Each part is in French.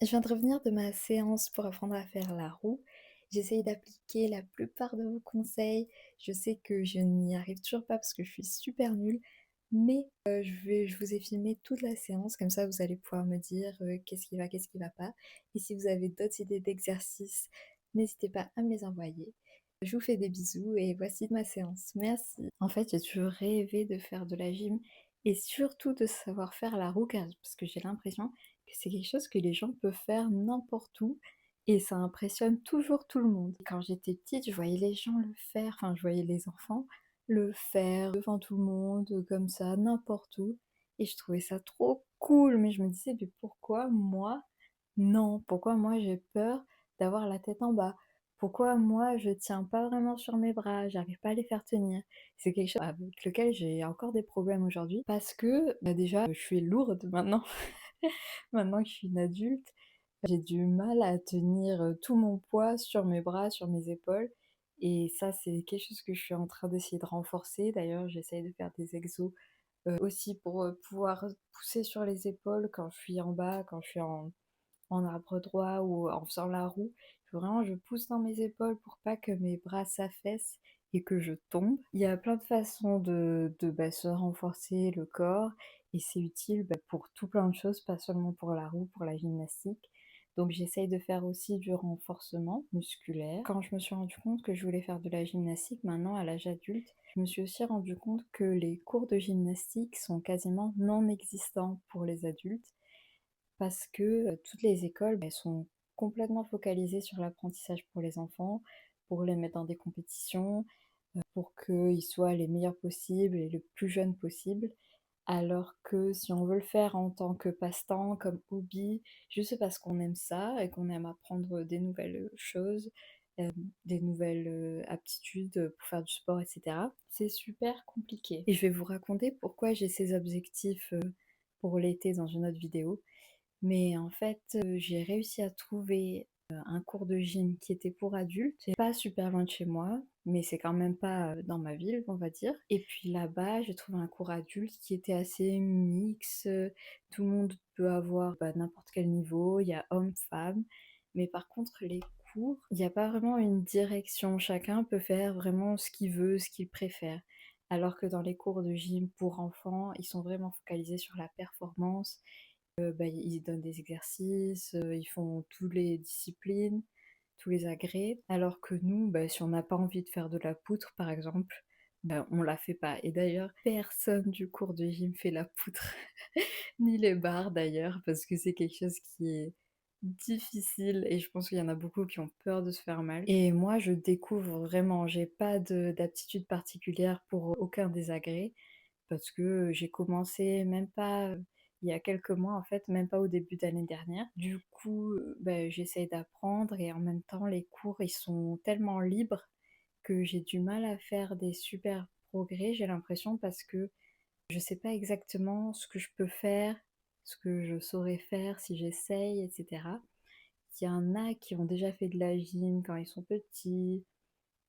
Je viens de revenir de ma séance pour apprendre à faire la roue. J'essaye d'appliquer la plupart de vos conseils. Je sais que je n'y arrive toujours pas parce que je suis super nulle, mais je vous ai filmé toute la séance, comme ça vous allez pouvoir me dire qu'est-ce qui va pas. Et si vous avez d'autres idées d'exercices, n'hésitez pas à me les envoyer. Je vous fais des bisous et voici ma séance. Merci. En fait, j'ai toujours rêvé de faire de la gym et surtout de savoir faire la roue parce que j'ai l'impression que c'est quelque chose que les gens peuvent faire n'importe où et ça impressionne toujours tout le monde. Quand j'étais petite, je voyais les gens le faire, enfin je voyais les enfants le faire devant tout le monde, comme ça, n'importe où et je trouvais ça trop cool, mais je me disais: «Mais pourquoi moi, non? Pourquoi moi j'ai peur d'avoir la tête en bas? Pourquoi moi je tiens pas vraiment sur mes bras, j'arrive pas à les faire tenir?» C'est quelque chose avec lequel j'ai encore des problèmes aujourd'hui parce que, bah, déjà, je suis lourde maintenant. Maintenant que je suis une adulte, j'ai du mal à tenir, tout mon poids sur mes bras, sur mes épaules et ça, c'est quelque chose que je suis en train d'essayer de renforcer. D'ailleurs, j'essaye de faire des exos, aussi pour, pouvoir pousser sur les épaules quand je suis en bas, quand je suis en arbre droit ou en faisant la roue. Il faut vraiment que je pousse dans mes épaules pour pas que mes bras s'affaissent et que je tombe. Il y a plein de façons de se renforcer le corps et c'est utile, pour tout plein de choses, pas seulement pour la roue, pour la gymnastique. Donc j'essaye de faire aussi du renforcement musculaire. Quand je me suis rendu compte que je voulais faire de la gymnastique maintenant à l'âge adulte, je me suis aussi rendu compte que les cours de gymnastique sont quasiment non existants pour les adultes parce que, toutes les écoles, elles sont complètement focalisées sur l'apprentissage pour les enfants, pour les mettre dans des compétitions, pour qu'ils soient les meilleurs possibles et le plus jeunes possible. Alors que si on veut le faire en tant que passe-temps, comme hobby, juste parce qu'on aime ça et qu'on aime apprendre des nouvelles, choses, hem, des nouvelles, aptitudes, pour faire du sport et cetera, c'est super compliqué. Et je vais vous raconter pourquoi j'ai ces objectifs, pour l'été dans une autre vidéo. Mais en fait, j'ai réussi à trouver, un cours de gym qui était pour adultes. C'est pas super loin de chez moi, mais c'est quand même pas, dans ma ville, on va dire. Et puis là-bas, j'ai trouvé un cours adulte qui était assez mix, tout le monde peut avoir, n'importe quel niveau, il y a hommes-femmes. Mais par contre les cours, il y a pas vraiment une direction. Chacun peut faire vraiment ce qu'il veut, ce qu'il préfère. Alors que dans les cours de gym pour enfants, ils sont vraiment focalisés sur la performance. Ils donnent des exercices, ils font toutes les disciplines, tous les agrès, alors que nous, si on n'a pas envie de faire de la poutre, par exemple, on la fait pas et d'ailleurs, personne du cours de gym fait la poutre, ni les barres d'ailleurs, parce que c'est quelque chose qui est difficile et je pense qu'il y en a beaucoup qui ont peur de se faire mal et moi, je découvre vraiment, j'ai pas de d'aptitude particulière pour aucun des agrès parce que j'ai commencé même pas, il y a quelques mois en fait, même pas au début d'année dernière. Du coup, j'essaye d'apprendre et en même temps les cours ils sont tellement libres que j'ai du mal à faire des super progrès, j'ai l'impression parce que je sais pas exactement ce que je peux faire, ce que je saurais faire si j'essaye et cetera. Il y en a qui ont déjà fait de la gym quand ils sont petits,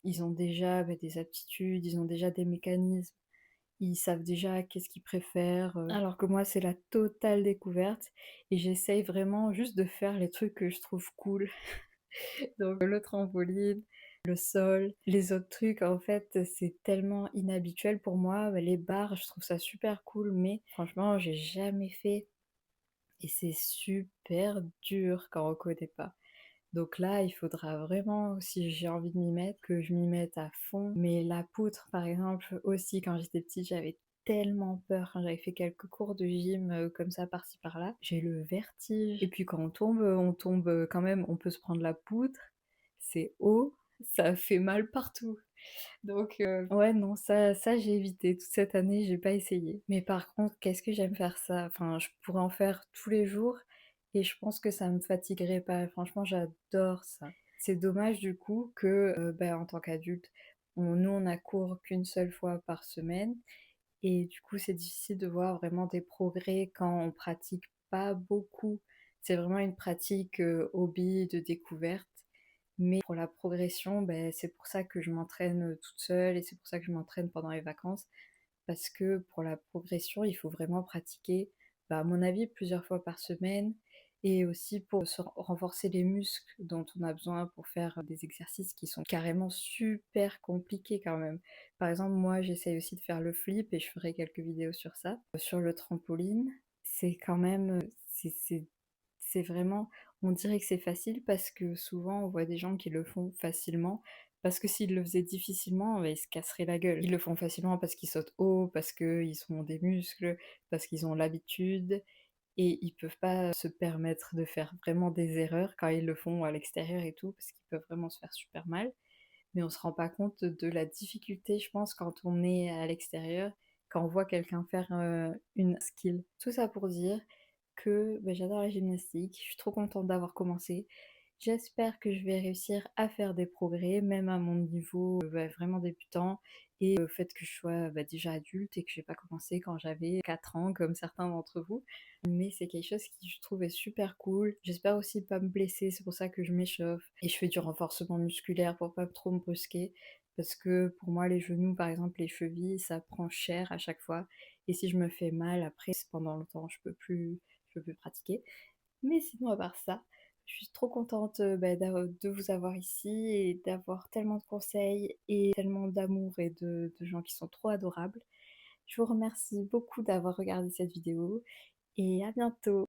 ils ont déjà, des aptitudes, ils ont déjà des mécanismes, ils savent déjà qu'est-ce qu'ils préfèrent, alors que moi, c'est la totale découverte et j'essaye vraiment juste de faire les trucs que je trouve cool. Donc le trampoline, le sol, les autres trucs, en fait, c'est tellement inhabituel pour moi. Les barres, je trouve ça super cool, mais franchement, j'ai jamais fait et c'est super dur quand on connaît pas. Donc là, il faudra vraiment, si j'ai envie de m'y mettre, que je m'y mette à fond. Mais la poutre, par exemple, aussi, quand j'étais petite, j'avais tellement peur quand j'avais fait quelques cours de gym comme ça par-ci par-là. J'ai le vertige. Et puis quand on tombe quand même, on peut se prendre la poutre. C'est haut, ça fait mal partout. Donc ouais, non, ça j'ai évité. Toute cette année, j'ai pas essayé. Mais par contre, qu'est-ce que j'aime faire ça? Enfin, je pourrais en faire tous les jours et je pense que ça me fatiguerait pas. Franchement, j'adore ça. C'est dommage du coup que, en tant qu'adulte, on a cours qu'une seule fois par semaine et du coup, c'est difficile de voir vraiment des progrès quand on pratique pas beaucoup. C'est vraiment une pratique, hobby, de découverte. Mais pour la progression, c'est pour ça que je m'entraîne, toute seule et c'est pour ça que je m'entraîne pendant les vacances. Parce que pour la progression, il faut vraiment pratiquer, à mon avis, plusieurs fois par semaine et aussi pour se renforcer les muscles dont on a besoin pour faire des exercices qui sont carrément super compliqués quand même. Par exemple, moi, j'essaye aussi de faire le flip et je ferai quelques vidéos sur ça. Sur le trampoline, c'est quand même, c'est vraiment on dirait que c'est facile parce que souvent on voit des gens qui le font facilement, parce que s'ils le faisaient difficilement, bah, ils se casseraient la gueule. Ils le font facilement parce qu'ils sautent haut, parce qu'ils ont des muscles, parce qu'ils ont l'habitude et ils peuvent pas se permettre de faire vraiment des erreurs quand ils le font à l'extérieur et tout, parce qu'ils peuvent vraiment se faire super mal. Mais on se rend pas compte de la difficulté, je pense, quand on est à l'extérieur, quand on voit quelqu'un faire, une skill. Tout ça pour dire que, bah, j'adore la gymnastique, je suis trop contente d'avoir commencé. J'espère que je vais réussir à faire des progrès, même à mon niveau, bah, vraiment débutant et le fait que je sois, bah, déjà adulte et que j'ai pas commencé quand j'avais 4 ans comme certains d'entre vous. Mais c'est quelque chose qui je trouve est super cool. J'espère aussi pas me blesser, c'est pour ça que je m'échauffe et je fais du renforcement musculaire pour pas trop me brusquer. Parce que pour moi, les genoux, par exemple, les chevilles, ça prend cher à chaque fois. Et si je me fais mal après, pendant longtemps, je peux plus pratiquer. Mais sinon, à part ça, je suis trop contente bah, de vous avoir ici et d'avoir tellement de conseils et tellement d'amour et de gens qui sont trop adorables. Je vous remercie beaucoup d'avoir regardé cette vidéo et à bientôt.